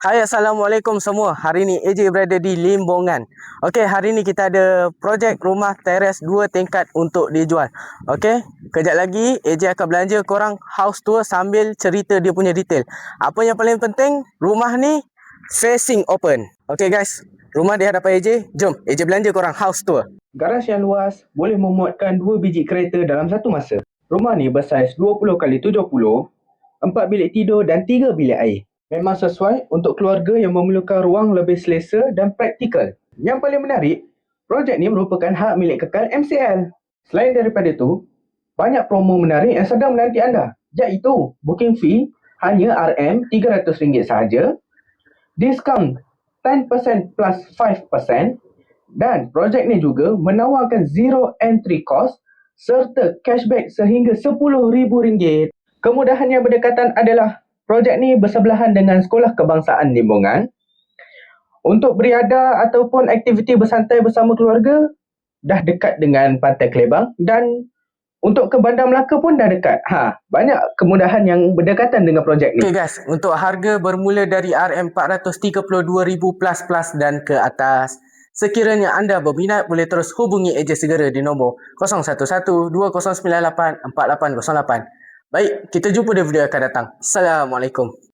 Hai, Assalamualaikum semua. Hari ni AJ berada di Limbongan. Okey, hari ni kita ada projek rumah teres 2 tingkat untuk dijual. Okey, kejap lagi AJ akan belanja korang house tour sambil cerita dia punya detail. Apa yang paling penting, rumah ni facing open. Okey guys, rumah di hadapan AJ. Jom, AJ belanja korang house tour. Garaj yang luas boleh memuatkan 2 biji kereta dalam satu masa. Rumah ni bersaiz 20x70, 4 bilik tidur dan 3 bilik air. Memang sesuai untuk keluarga yang memerlukan ruang lebih selesa dan praktikal. Yang paling menarik, projek ni merupakan hak milik kekal MCL. Selain daripada itu, banyak promo menarik yang sedang menanti anda, iaitu booking fee hanya RM300 sahaja, diskaun 10% plus 5%, dan projek ni juga menawarkan zero entry cost serta cashback sehingga RM10,000. Kemudahan yang berdekatan adalah projek ni bersebelahan dengan Sekolah Kebangsaan Limbongan. Untuk beriadah ataupun aktiviti bersantai bersama keluarga, dah dekat dengan Pantai Klebang, dan untuk ke Bandar Melaka pun dah dekat. Banyak kemudahan yang berdekatan dengan projek ni. Okay guys, untuk harga bermula dari RM432,000 plus dan ke atas. Sekiranya anda berminat, boleh terus hubungi AJ segera di nombor 011-2098-4808. Baik, kita jumpa di video akan datang. Assalamualaikum.